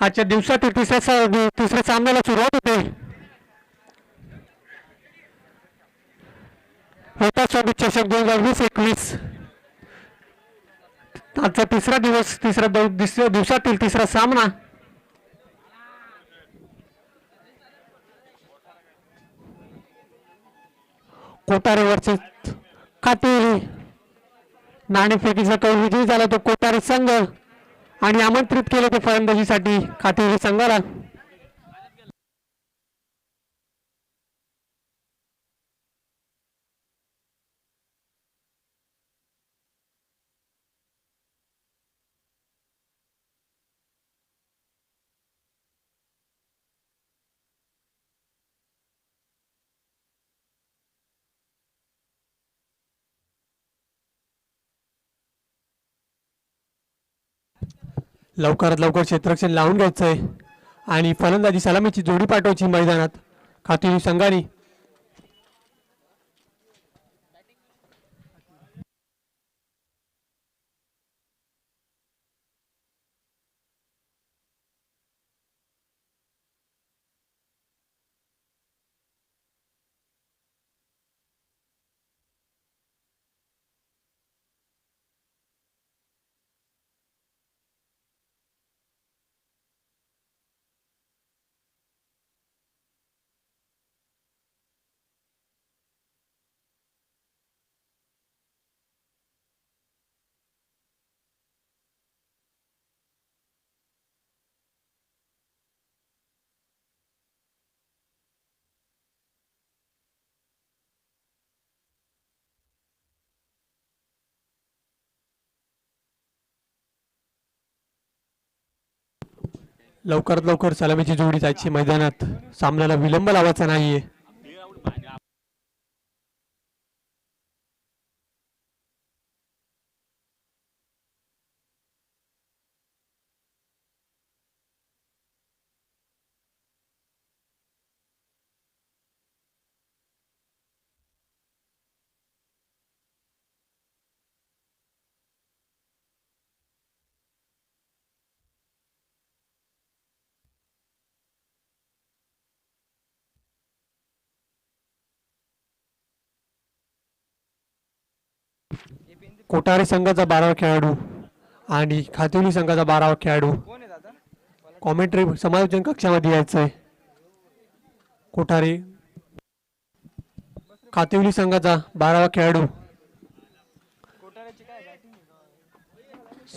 आजच्या दिवसातील तिसऱ्या सामन्याला सुरुवात होते. होता सोबत चषक 2020-21. आजचा तिसरा दिवसातील तिसरा सामना. कोटारे वर्सेस कातेरी. नाणेफेकीचा कौल विजयी झाला तो कोटारे संघ आणि आमंत्रित केले ते फलंदाजीसाठी कातेरी संघाला. लवकरात लवकर क्षेत्ररक्षण लावून घ्यायचं आहे आणि फलंदाजी सलामीची जोडी पाठवायची मैदानात कातेरी संघाने. लवकरात लवकर सलामीची जोडी जायची मैदानात. सामन्याला विलंब लावायचा नाहीये. कोटारे संघाचा 12वा खेळाडू आणि खातोली संघाचा 12वा खेळाडू कॉमेंट्री समालोचन कक्षामध्ये यायचंय. कोठारे खातिवली संघाचा 12वा खेळाडू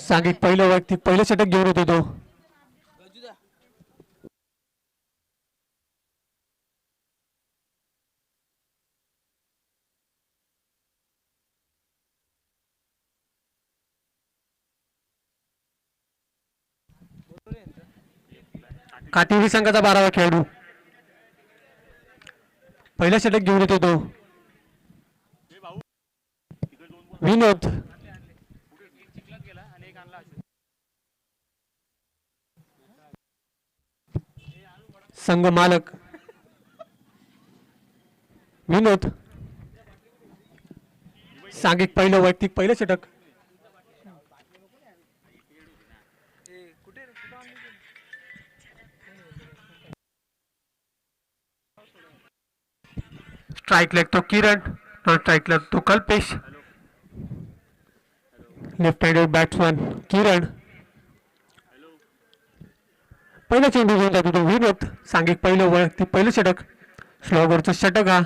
सांगिक पहिलं षटक घेऊन होतो तो. कातिवली संघाचा 12वा खेळाडू पहिला षटक घेऊन येतो तो विनोद. संघ मालक विनोद. सांगिक पहिलं षटक. स्ट्राइक लेग तो किरण, नॉन स्ट्राइक लेग तो कल्पेश. लेफ्ट हँडेड बॅट्समन किरण. पहिला चेंडू घेऊन जातो तो विनोद. सांगिक पहिलं षटक. स्लोवरचं षटक हा.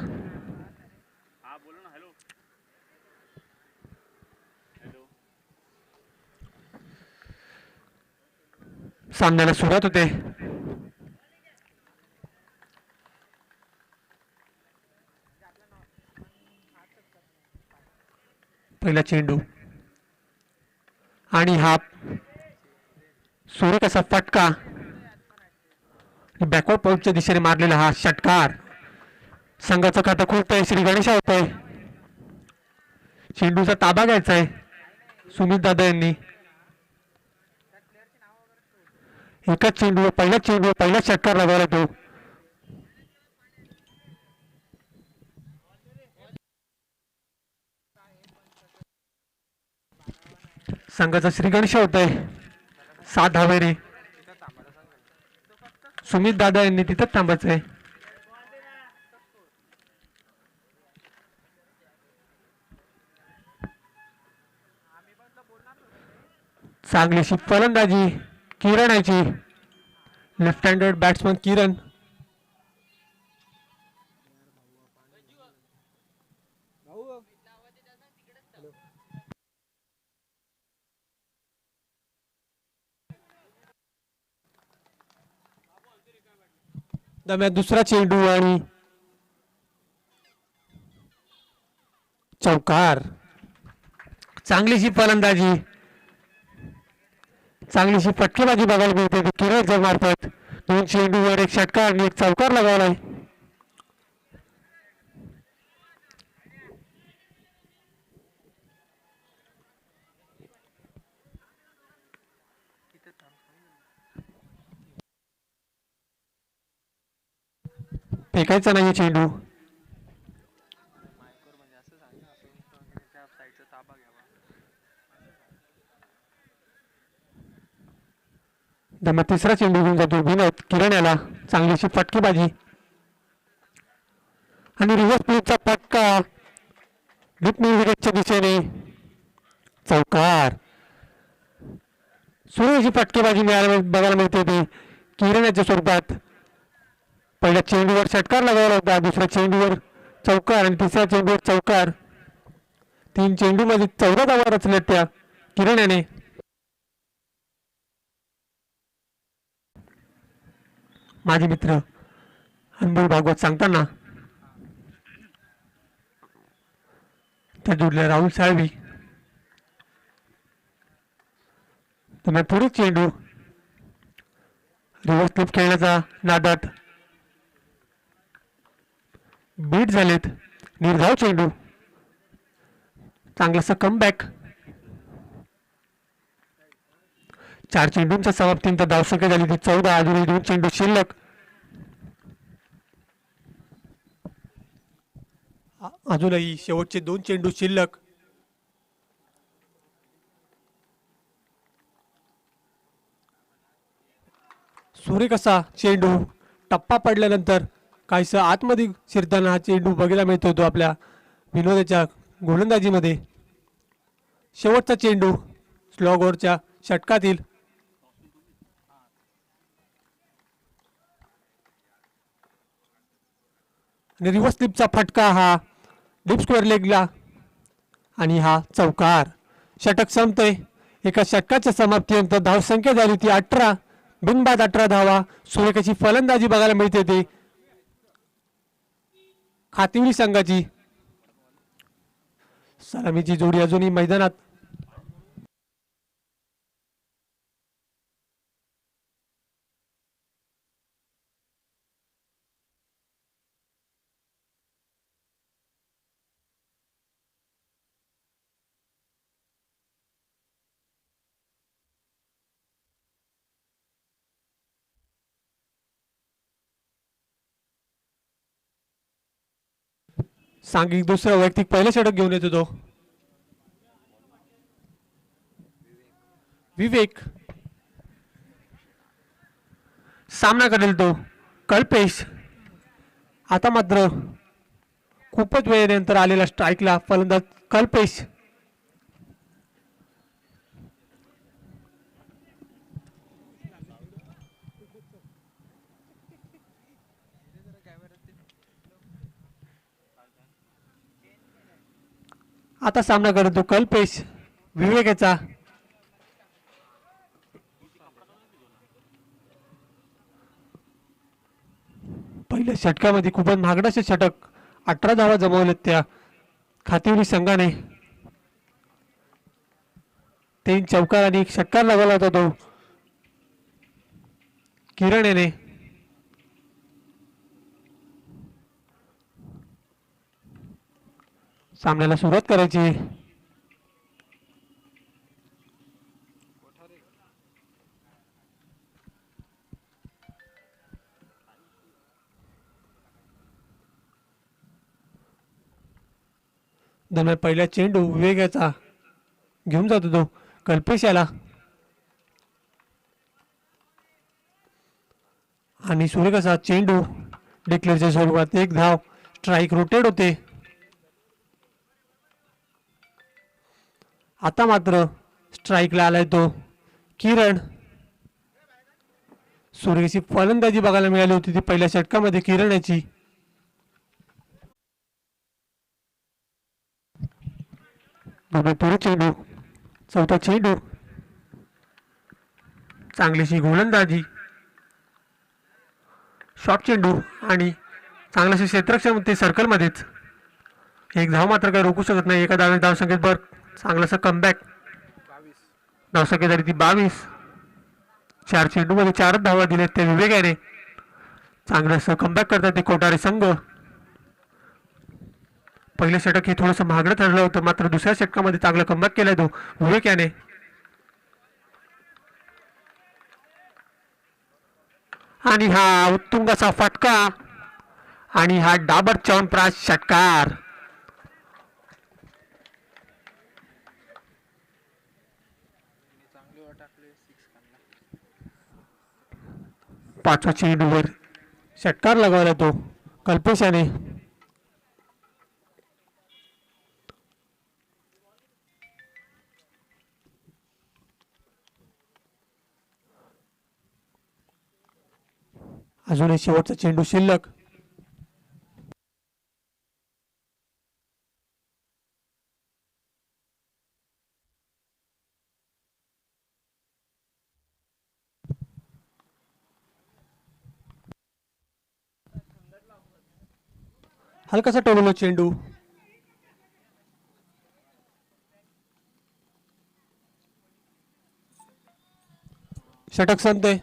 सामन्याला सुरुवात होते. पहिला चेंडू आणि हा सुरेख असा फटका. बॅकवर्ड पॉईंटच्या दिशेने मारलेला हा षटकार. संघाचं खातं खुलतंय. श्री गणेशा होतंय. चेंडूचा ताबा घ्यायचा आहे सुमित दादा यांनी. एकच चेंडू पहिला षटकार लगावला तो. संघाचा श्री गणेश होत आहे 7 धावेने. सुमित दादा यांनी तिथं थांबायचं आहे. चांगलीशी फलंदाजी किरण याची, लेफ्ट हँडेड बॅट्समन किरण. दरम्यान दुसरा चेंडू आणि चौकार. चांगलीशी फलंदाजी, चांगलीशी फटकेबाजी बघायला मिळते किरण मार्फत. 2 चेंडूवर 1 षटकार आणि 1 चौकार लगावलाय. फेकायचा नाही चेंडू. दरम्यान तिसरा चेंडू घेऊन जातो विनोद किरण याला. चांगलीशी फटकेबाजी आणि रिव्हर्स प्लेटचा फटका विकेटच्या दिशेने. चौकार. सुरेशी फटकेबाजी बघायला मिळते ती किरणाच्या स्वरूपात. पहिल्या चेंडूवर षटकार लगावला होता, दुसऱ्या चेंडूवर चौकार आणि तिसऱ्या चेंडूवर चौकार. 3 चेंडूमध्ये 14 धावा रचल्या त्या किरण याने. माझे मित्र अनमोल भागवत सांगताना त्या जोडल्या राहुल साळवी. तर पुढे चेंडू रिव्हर्स स्लिप खेळण्याचा नादात बीट झालेत. निर्धाव चेंडू, चांगलासा कमबॅक. 4 चेंडूंच्या समाप्तीनंतर धावसंख्या झाली ती 14. अजूनही 2 चेंडू शिल्लक. अजूनही शेवटचे 2 चेंडू शिल्लक. सुरेख असा चेंडू टप्पा पडल्यानंतर काहीसं आतमध्ये शिरताना हा चेंडू बघायला मिळतो तो आपल्या विनोदाच्या गोलंदाजीमध्ये. शेवटचा चेंडू स्लॉग ओव्हरच्या षटकातील. आणि रिव्हर्स स्लिपचा फटका हा डीप स्क्वेअर लेगला आणि हा चौकार. षटक संपतंय. एका षटकाच्या समाप्तीनंतर धावसंख्या झाली ती 18. बिनबाद 18 धावा. सुरेखाची फलंदाजी बघायला मिळते ती खातिवली संघाची. सलामीची जोडी अजूनही मैदानात. सांघिक दुसरा वैयक्तिक पहिलं षटक घेऊन येतो तो विवेक. सामना करेल तो कल्पेश. आता मात्र खूपच वेळेनंतर आलेला स्ट्राईकला फलंदाज कल्पेश. आता सामना करतो कल्पेश विवेकाचा. पहिल्या षटकामध्ये खूपच महागडाचे षटक 18 धावा जमवलेत त्या खातिवली संघाने. 3 चौकार आणि 1 षटकार लागला होता तो किरण याने. सामन्याला सुरुवात करायची. दरम्यान पहिला चेंडू विवेकाचा घेऊन जातो तो कल्पेश याला. आणि सूर्यकसा चेंडू डिक्लेअरच्या स्वरूपात एक धाव, स्ट्राईक रोटेट होते. आता मात्र स्ट्राईकला आलाय तो किरण. सूर्यची फलंदाजी बघायला मिळाली होती ती पहिल्या षटकामध्ये किरण याची. चेंडू, चौथा चेंडू, चांगलीशी गोलंदाजी, शॉर्ट चेंडू आणि चांगल्याशी क्षेत्ररक्षण ते सर्कलमध्येच. एक धाव मात्र काही रोखू शकत नाही. एका धाव धावसंख्येत बर चांगलासा कमबॅक. धावसंख्या झाली ती 22. 4 चेंडूमध्ये 4 धावा दिलेत त्या विवेकाने. चांगलंसं कमबॅक करतात ते कोठारे संघ. पहिलं षटक हे थोडंसं महागडं ठरलं होतं, मात्र दुसऱ्या षटकामध्ये चांगला कमबॅक केलाय तो विवेक याने. आणि हा उत्तुंगाचा फटका आणि हा डाबर च्यवनप्राश षटकार. पाचवा चेंडूवर षटकार लगावला तो कल्पेश याने. अजूनही शेवटचा चेंडू शिल्लक. हलकासा टोललो चेंडू. षटक संपते.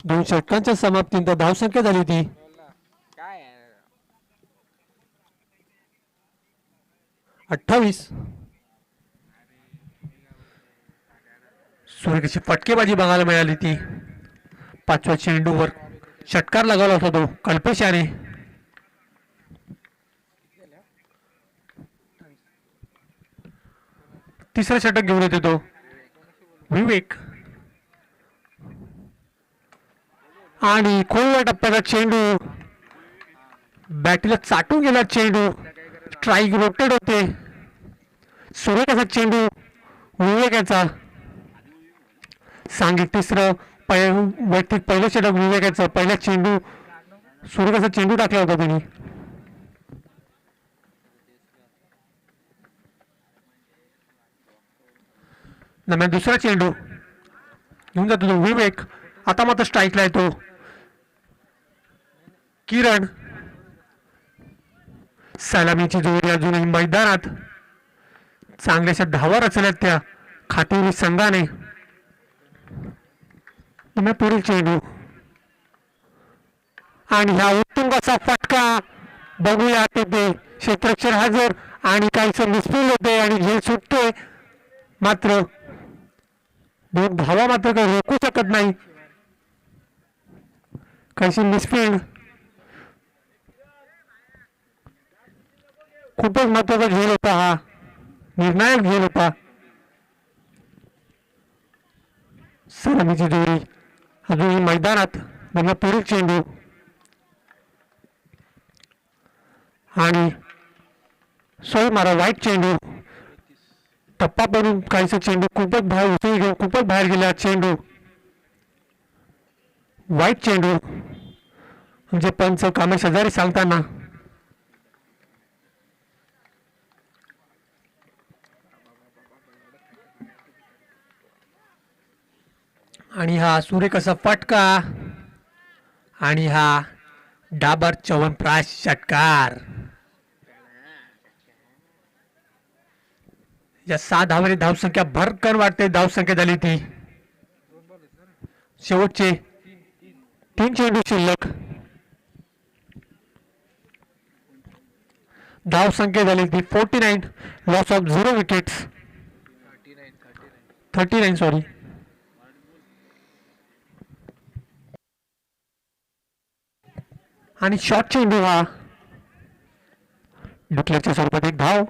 दोन षटकांच्या समाप्तीनंतर धावसंख्या झाली ती 28. सूर्यची फटकेबाजी बघायला मिळाली ती. पाचव्या चेंडूवर षटकार लगावला होता तो कल्पेश याने. तिसरं षटक घेऊन येतो तो विवेक. आणि खोलच्या टप्प्याचा चेंडू बॅटीला चाटून गेला चेंडू. स्ट्राईक रोटेट होते. सूर्यकाचा चेंडू विवेकाचा. सांघिक तिसरं वैयक्तिक पहिलं षटक विवेकाचं. पहिला चेंडू सूर्यकाचा चेंडू टाकला होता त्यांनी. दरम्यान दुसरा चेंडू घेऊन जातो तो विवेक. आता मात्र स्ट्राईकला येतो किरण. सलामीची जोडी अजूनही मैदानात. चांगल्याशा धावा रचल्यात त्या खातेरी संघाने. पुढील चेंडू आणि ह्या उत्तुंगाचा फटका बघूया. ते क्षेत्ररक्षण हजर आणि काहीसं मिसफील्ड होते आणि झेल सुटते. मात्र दोन धावा मात्र काही रोखू शकत नाही. काहीशी मिसफील्ड. खूपच महत्वाचा झेल होता हा. निर्णायक झेल होता. सलामीची जोडी अजूनही मैदानात. पुढील चेंडू आणि सोय मारा वाईट चेंडू. टप्पा पडून काहीसा चेंडू खूपच बाहेर उचलून घेऊन खूपच बाहेर गेला चेंडू. वाईट चेंडू म्हणजे पंच कामे शेजारी सांगताना. आणि हा सूर्यकसा फटका आणि हा डाबर च्यवनप्राश षटकार. या 6 धावांनी धावसंख्या भरकन वाढते. धावसंख्या झाली ती. शेवटचे 3 चेंडू शिल्लक. धाव संख्या झाली ती 49, लॉस ऑफ 0 विकेट्स. 39 सॉरी. आणि शॉर्ट चेंडू हा डिक्लेअरच्या स्वरूपात एक धाव.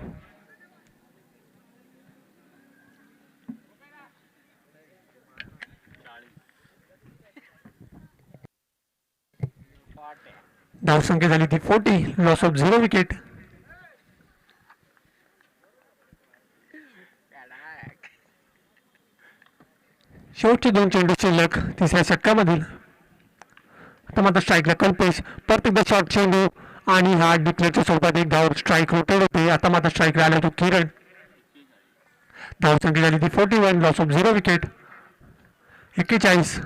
धाव संख्या झाली ती 40, लॉस ऑफ 0 विकेट. शेवटचे 2 चेंडू शिल्लक तिसऱ्या षटकामधील. आता मात्र स्ट्राईकला कल्पेश, परत एकदा शॉर्ट चेंडू आणि हा डिक्लेअरच्या स्वरूपात एक धाव. स्ट्राईक रोटेड होते. आता मात्र स्ट्राईकला आला तो किरण. धाव संख्या झाली ती 41, लॉस ऑफ 0 विकेट. 41.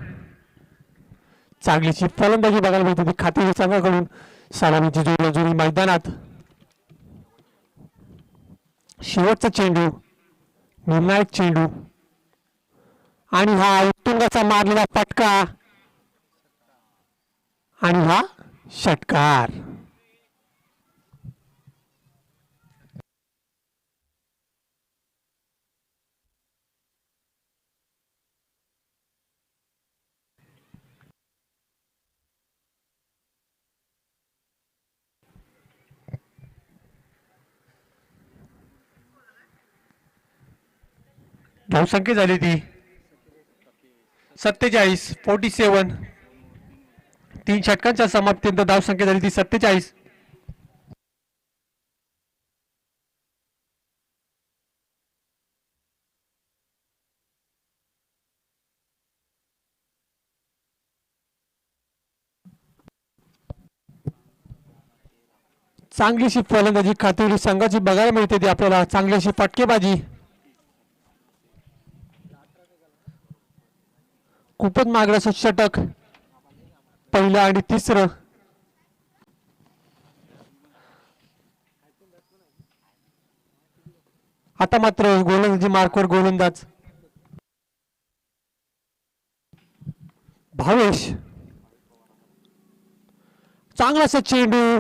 चांगलीची फलंदाजी बघायला मिळते ती खातेरी संघाकडून. सलामीची जोडी मैदानात. शेवटचा चेंडू, निर्णायक चेंडू आणि हा उत्तुंगाचा मारलेला फटका आणि हा षटकार. धावसंख्या झाली ती 47, 47. 3 षटकांच्या समाप्तीनंतर धावसंख्या झाली ती 47. चांगलीशी फलंदाजी खातेरी संघाची बघायला मिळते ती आपल्याला. चांगलीशी फटकेबाजी. खूपच मागचं षटक, पहिलं आणि तिसरं. आता मात्र गोलंदाजी मार्कवर गोलंदाज भावेश. चांगलासा चेंडू.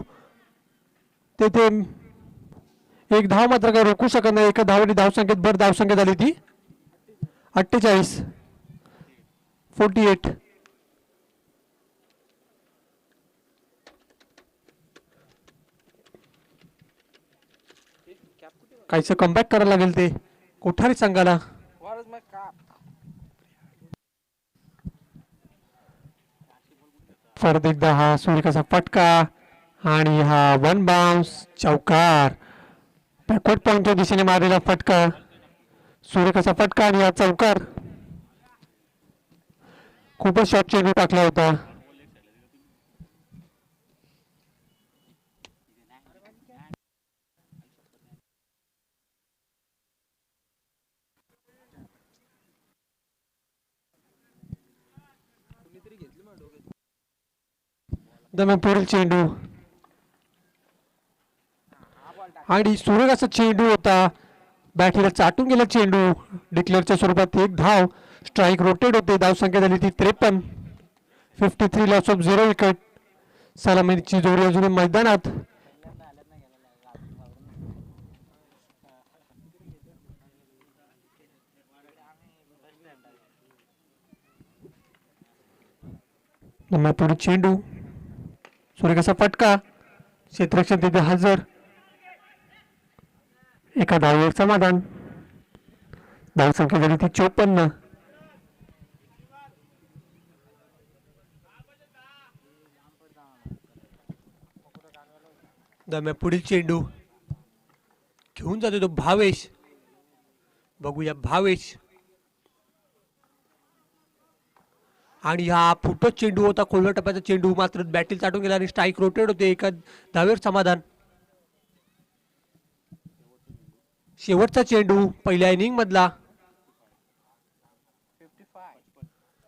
तेथे एक धाव मात्र काही रोखू शकत नाही. एका धावाने धावसंख्येत भर धावसंख्या झाली ती 48, 48. काहीच कमबॅक करायला लागेल ते कोठारी संघाला. परत एकदा हा सूर्यकाचा फटका आणि हा वन बाउन्स चौकार. बॅकवर्ड पॉइंटच्या दिशेने मारलेला फटका, सूर्यकाचा फटका आणि हा चौकार. खूपच शॉर्ट चेंडू टाकला होता. दरम्यान पुढील चेंडू आणि सूर्यकाचा चेंडू होता. बॅटरीला चाटून गेला चेंडू. डिक्लेअरच्या स्वरूपात एक धाव. स्ट्राईक रोटेड होते. धाव संख्या झाली ती 53, 53, लॉस ऑफ 0 विकेट. सलामीची जोडी अजूनही मैदानात. पुढे चेंडू, सूर्यकाचा फटका, क्षेत्ररक्षण तिथे हजर. एका धावेवर समाधान. धाव संख्या झाली ती 54. दरम्यान पुढील चेंडू घेऊन जातो तो भावेश. बघूया भावेश. आणि हा फुटत चेंडू होता. खोलवर टप्प्याचा चेंडू मात्र बॅटील चाटून गेला आणि स्ट्राईक रोटेट होते. एका धावेवर समाधान. शेवटचा चेंडू पहिल्या इनिंग मधला.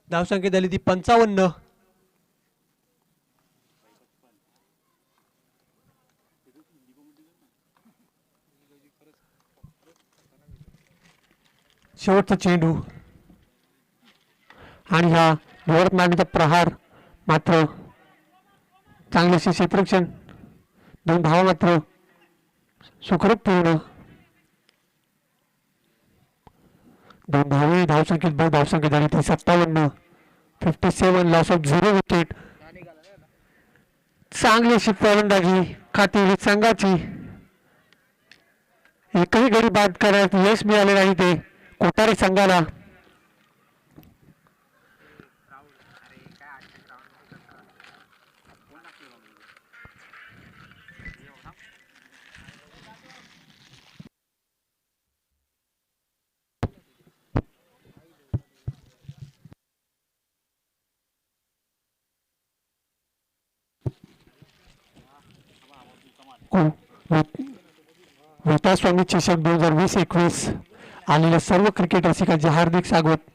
धावसंख्या झाली ती 55. शेवटचा चेंडू आणि हा जोरात मारण्याचा प्रहार. मात्र चांगलेसे क्षेत्ररक्षण. 2 धावा मात्र सुखरूप पूर्ण. 2 धावे धावसंख्येत भर धावसंख्या झाली ती 57. 57 लॉस ऑफ 0 विकेट. चांगली अशी फलंदाजी खाती संघाची. एकही गडी बाद करण्यात यश मिळाले नाही ते कोठारी संघाला. स्वामी चषक 2020-21 आलेल्या सर्व क्रिकेट रसिकांचे हार्दिक स्वागत.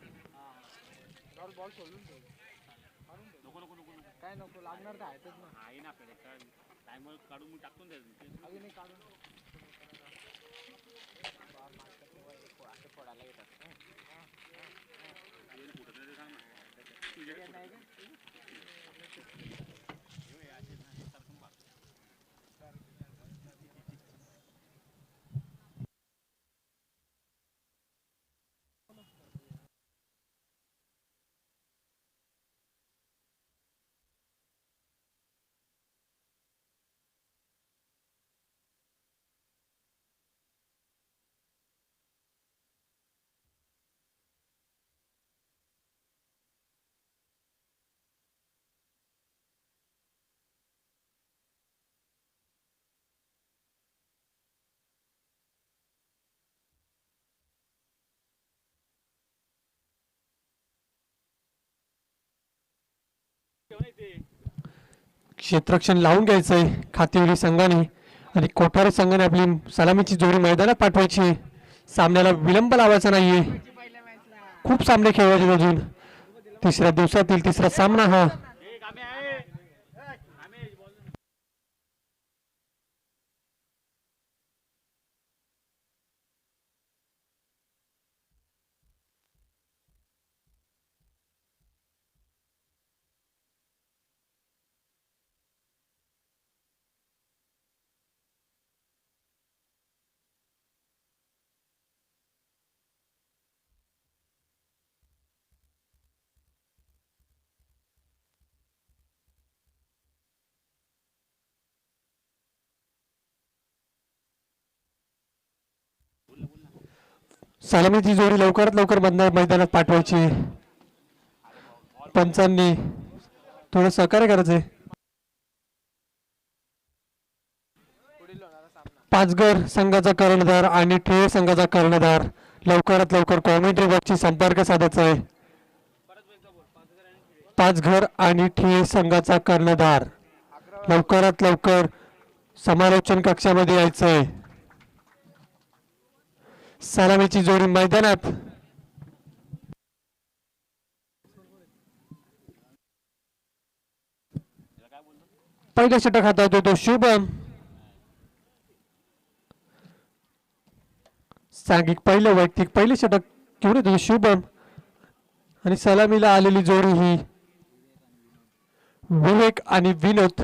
क्षेत्ररक्षण लावून घ्यायचंय खातेवरी संघाने आणि कोठारी संघाने आपली सलामीची जोडी मैदानात पाठवायची. सामन्याला विलंब लावायचा नाहीये. खूप सामने खेळायचे अजून. तिसऱ्या दिवसातील तिसरा सामना हा. सलामीची जोडी लवकरात लवकर मैदानात पाठवायची. पंचांनी थोडं सहकार्य करायचंय. पाचघर संघाचा कर्णधार आणि ठेळे संघाचा कर्णधार लवकरात लवकर कॉमेंट्री बॉक्सची संपर्क साधायचा आहे. पाचघर आणि ठेळे संघाचा कर्णधार लवकरात लवकर समालोचन कक्षामध्ये यायचंय. सलामीची जोडी मैदानात. पहिला षटक हातात होतो शुभम. सांघिक पहिलं वैयक्तिक पहिले षटक घेऊन येतो शुभम आणि सलामीला आलेली जोडी ही विवेक आणि विनोद.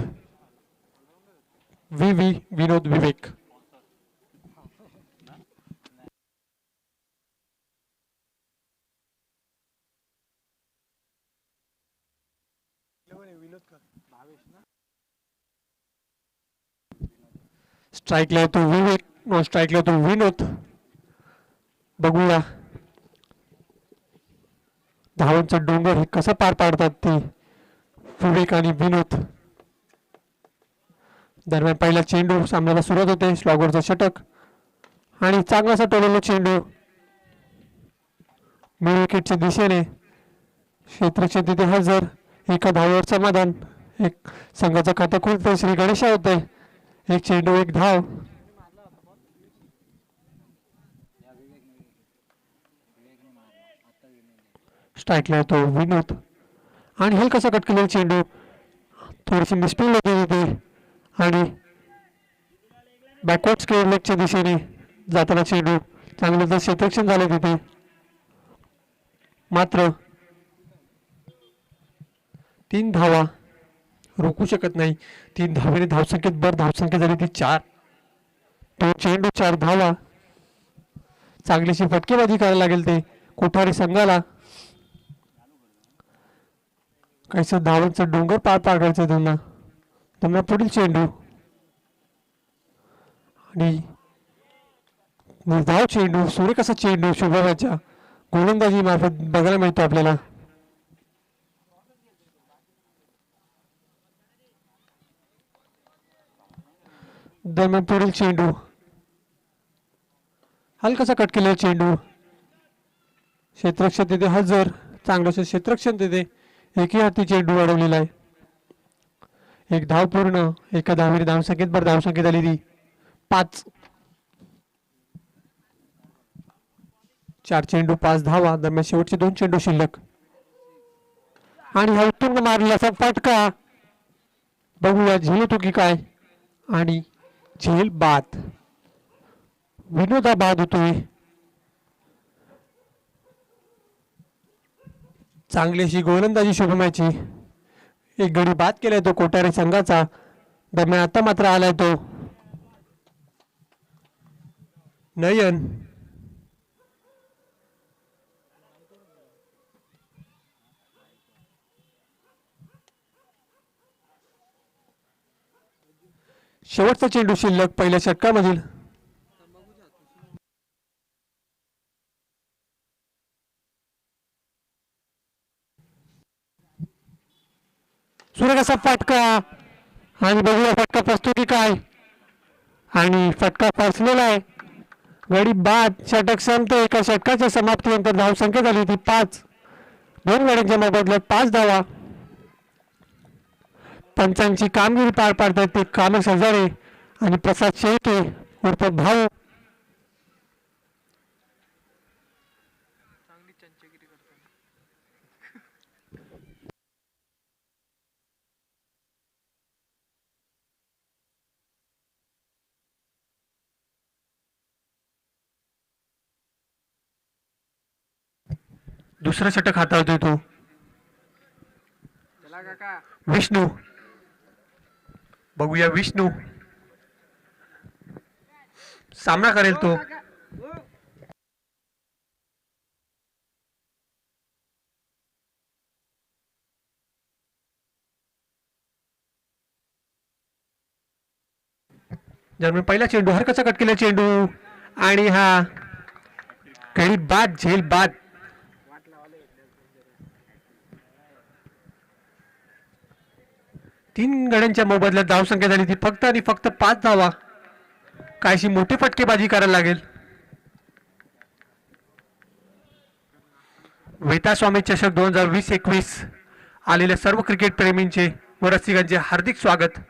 विनोद विवेक. स्ट्राईकला येतो विवेक. नो स्ट्राईकला येतो विनोद. बघूया धावांचा डोंगर हे कसं पार पाडतात ते विवेक आणि विनोद. दरम्यान पहिला चेंडू सामन्याला सुरुवात होते. स्लॉगरचा षटक आणि चांगलासा टोलवला चेंडू मिड विकेटच्या दिशेने. क्षेत्ररक्षण तिथे हजर. एका धावेवर समाधान. एक संघाचा खाता खुलतोय. श्री गणेशा होतोय. एक चेंडू एक धाव. स्ट्राईकला येतो विनोद आणि हे कसा कट केलेला चेंडू थोडीशी मिसफिल्ड होती तिथे आणि बॅकवर्ड स्क्वेअर लेगच्या दिशेने जाताना चेंडू चांगलं क्षेत्ररक्षण झालं तिथे. मात्र 3 धावा रोखू शकत नाही. 3 धावेने धावसंख्येत भर धावसंख्या झाली ती 4. दोन चेंडू 4 धावा. चांगलीशी फटकेबाजी करायला लागेल ते कोठारी संघाला. काहीस धावांचं डोंगर पार पाडायचं त्यांना. त्यांना पुढील चेंडू आणि निर्धाव चेंडू सूर्यकसा चेंडू शुभमच्या गोलंदाजी मार्फत बघायला मिळतो आपल्याला. दरम्यान पुढील चेंडू हलकासा कट केलेला चेंडू क्षेत्ररक्षण तिथे हजर. चांगलंसं क्षेत्ररक्षण तिथे एकही हाती चेंडू अडवलेला आहे. एक धाव पूर्ण. एका धावेने धावसंख्येत भर धावसंख्येत आली ती 5. 4 चेंडू 5 धावा. दरम्यान शेवटचे 2 चेंडू शिल्लक आणि हा उत्तुंग मारलेला फटका बघूया झेल होतो की काय. आणि झेल बाद. विनोदा बाद होतोय. चांगली अशी गोलंदाजी शुभमची. एक गडी बाद केलाय तो कोठारी संघाचा. दरम्यान आता मात्र आलाय तो नयन. शेवटचा चेंडू शिल्लक पहिल्या षटकामधील. सूर्यकसा फटका आणि बघूया फटका प्रस्तुती काय. आणि फटका फसलेला आहे. गडी बाद. षटक संपते. एका षटकाच्या समाप्तीनंतर धावसंख्या झाली ती 5. 2 गड्यांच्या मोबदल्यात 5 धावा. पंचांची कामगिरी पार पाडतात ते कामक हजारे आणि प्रसाद शेळके उर्फ भाऊ. दुसरा षटक हाताळतोय तो विष्णू. बघूया विष्णू सामना करेल तो. दरम्यान पहिला चेंडू हरकचा कट केला चेंडू आणि हा गडी बाद. झेल बाद. तीन गड्यांच्या मोबदल्यात धावसंख्या झाली ती फक्त आणि फक्त 5 धावा. काहीशी मोठी फटकेबाजी करायला लागेल. वेता स्वामी चषक 2020-21 आलेल्या सर्व क्रिकेट प्रेमींचे व रसिकांचे हार्दिक स्वागत.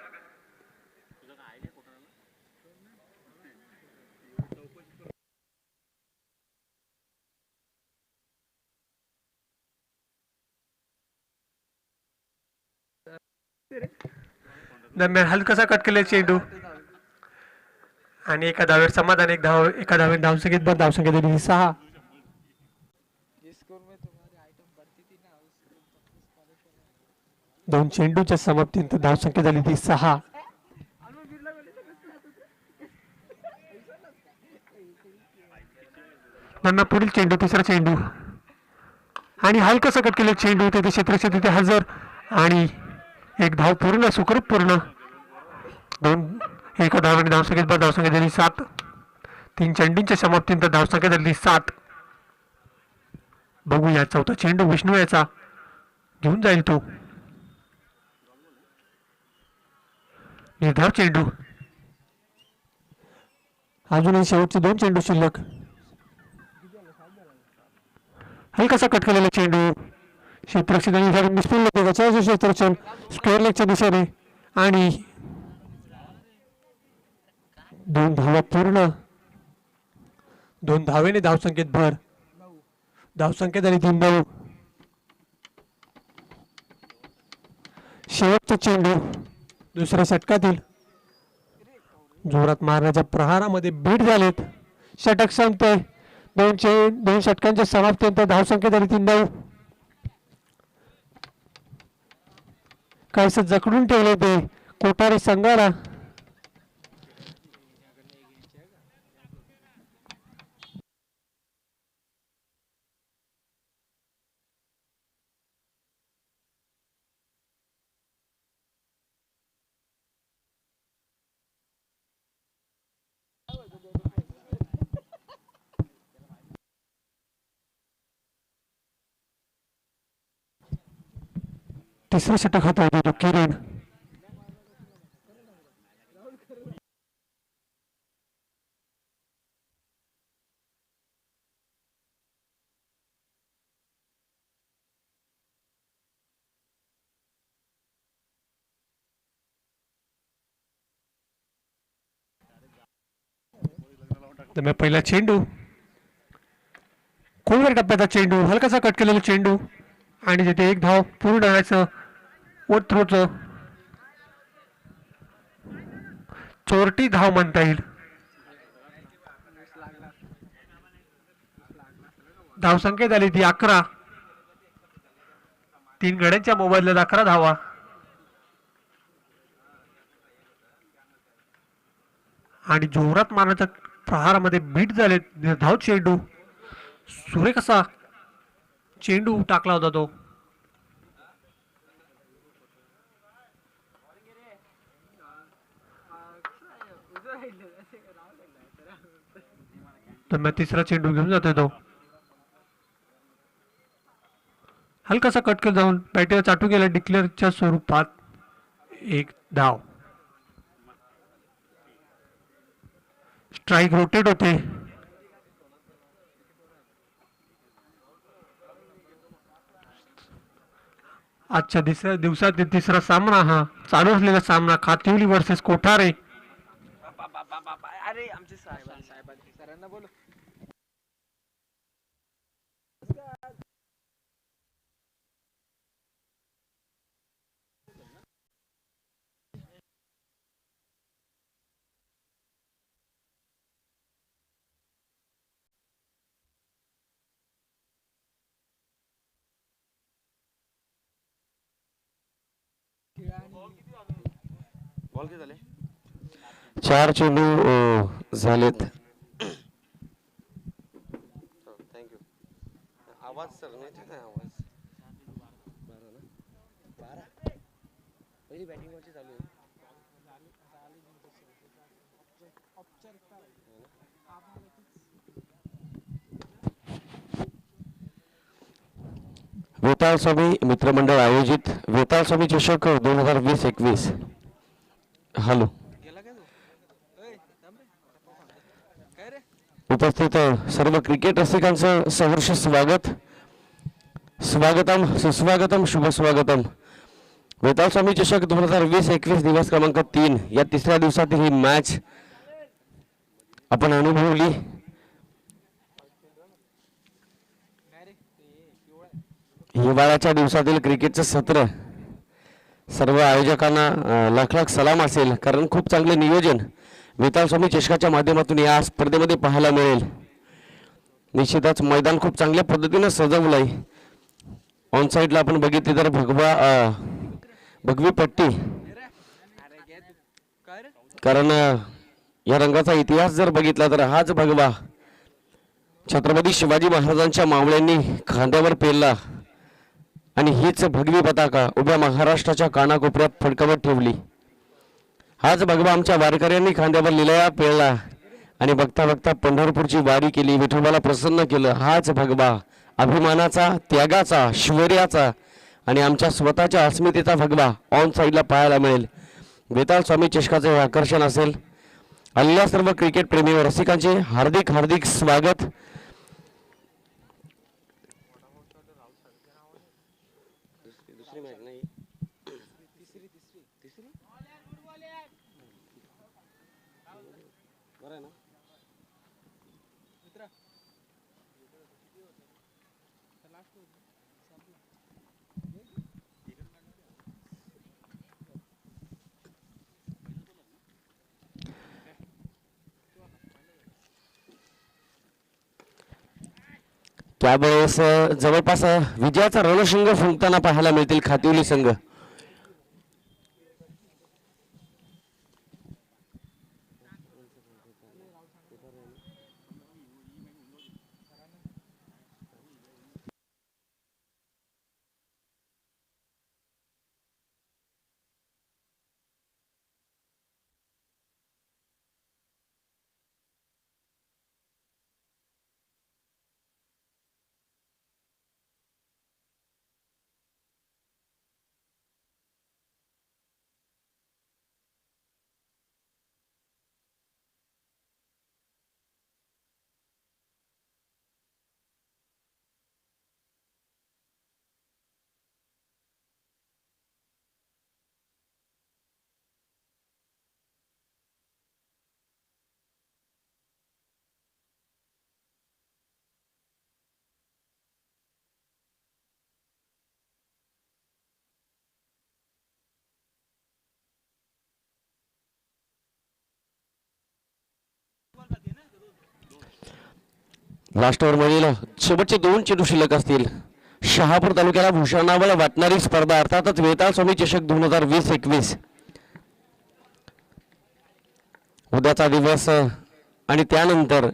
दरम्यान हलकासा कट केलेला चेंडू आणि एका धावेवर समाधान. एका धावेने धावसंख्येत भर धावसंख्या दिली 6. दोन चेंडूच्या समाप्तीनंतर धावसंख्या झाली ती 6. दरम्यान पुढील चेंडू तिसरा चेंडू आणि हलकासा कट केलेला चेंडू तिथे क्षेत्ररक्षण तिथे हजर आणि एक धाव पूर्ण. सुखरूप पूर्ण. एका धावेने धावसंख्येत भर धावसंख्या झाली 7. 3 चेंडूंच्या समाप्तीनंतर धावसंख्या झाली 7. बघूया चौथा चेंडू विष्णू याचा घेऊन जाईल तो. निर्धाव चेंडू. अजूनही शेवटचे 2 चेंडू शिल्लक. हलकासा कट केलेला चेंडू क्षेत्ररक्षण निष्फळ क्षेत्ररक्षण स्क्वेअर लेगच्या दिशेने आणि 2 धावा पूर्ण. 2 धावेने धावसंख्येत भर. धावसंख्या झाली 9. शेवटचा चेंडू दुसऱ्या षटकातील. जोरात मारण्याच्या प्रहारामध्ये बीट झालेत. षटक संपतोय. 2 षटकांच्या समाप्तीनंतर धावसंख्या झाली 9. काहीस जखडून ठेवले ते कोठारी संघाला. तिसरं षटक हाताळत होतो किरण. तर पहिला चेंडू, खोलवर टप्प्याचा चेंडू, हलकासा कट केलेला चेंडू आणि तिथे एक धाव पूर्ण व्हायचं. थ्रोचं चोरटी धाव म्हणता येईल. धावसंख्या झाली ती 11. 3 गड्यांच्या मोबाईलला 11 धावा. आणि जोरात मारण्याच्या प्रहारामध्ये बीट झाले धाव चेंडू. सुरेख असा चेंडू टाकला होता तो. तर मग तिसरा चेंडू घेऊन जातोय तो. हलकासा कटकन जाऊन बॅटर चाटू गेला डिक्लेअरच्या स्वरूपात. एक धाव. स्ट्राईक रोटेट होते. आजच्या तिसऱ्या दिवसातील तिसरा सामना हा चालू असलेला सामना खातिवली वर्सेस कोठारे. अरे आमचे साहेबांनी सरांना बोलू. बॉल किती झाले? 4 चेंडू झालेत. थँक्यू. आवाज सर नाही आवाज 12 पहिली बॅटिंग वरची चालू आहे. वेताळ स्वामी मित्रमंडळ आयोजित वेताळ स्वामी चषक 2020-21. हॅलो. उपस्थित सर्व क्रिकेट रसिकांचं सहर्ष स्वागत. स्वागतम, सुस्वागतम, शुभ स्वागतम. वेताळ स्वामी चषक 2020-21 दिवस क्रमांक 3 या तिसऱ्या दिवसातील ही मॅच आपण अनुभवली. हिवाळ्याच्या दिवसातील क्रिकेटचं सत्र सर्व आयोजकांना लाख लाख सलाम असेल, कारण खूप चांगले नियोजन वेताळ स्वामी चषकाच्या माध्यमातून या स्पर्धेमध्ये पाहायला मिळेल. निश्चितच मैदान खूप चांगल्या पद्धतीनं सजवलं आहे. ऑन साईडला आपण बघितले तर भगवी पट्टी, कारण या रंगाचा इतिहास जर बघितला तर हाच भगवा छत्रपती शिवाजी महाराजांच्या मावळ्यांनी खांद्यावर पेरला आणि हीच भगवी पताका उभ्या महाराष्ट्राच्या कानाकोपऱ्यात फडकवत ठेवली. हाच भगवा आमच्या वारकऱ्यांनी खांद्यावर लिलाया पेरला आणि बघता बघता पंढरपूरची वारी केली, विठोबाला प्रसन्न केलं. हाच भगवा अभिमानाचा, त्यागाचा, शौर्याचा आणि आमच्या स्वतःच्या अस्मितेचा भगवा ऑन साईडला पाहायला मिळेल. वेताळ स्वामी चषकाचे हे आकर्षण असेल. आलेल्या सर्व क्रिकेट प्रेमी व रसिकांचे हार्दिक हार्दिक स्वागत. त्यावेळेस जवळपास विजयाचा रणशिंग फुंकताना पाहायला मिळतील खातिवली संघ. लास्ट ओव्हरमधील शेवटचे 2 चेंडू शिल्लक असतील. शहापूर तालुक्याला भूषणावळ वाटणारी स्पर्धा अर्थातच वेताळ स्वामी चषक 2020-21 उद्याचा दिवस आणि त्यानंतर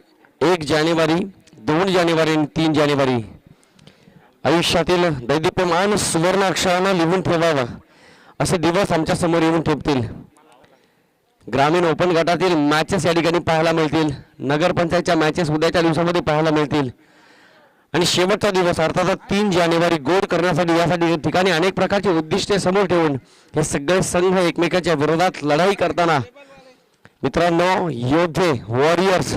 1 जानेवारी 2 जानेवारी आणि 3 जानेवारी आयुष्यातील दैदिप्यमान सुवर्ण अक्षरानं लिहून ठेवावा असे दिवस आमच्या समोर येऊन ठेपतील. ग्रामीण ओपन गटातील मॅचेस या ठिकाणी पाहायला मिळतील. नगरपंचायतच्या मॅचेस उद्याच्या दिवसामध्ये पाहायला मिळतील. आणि शेवटचा दिवस अर्थात 3 जानेवारी गोड करण्यासाठी यासाठी या ठिकाणी अनेक प्रकारचे उद्दिष्टे समोर ठेवून हे सगळे संघ एकमेकाच्या विरोधात लढाई करताना मित्रांनो योद्धे वॉरियर्स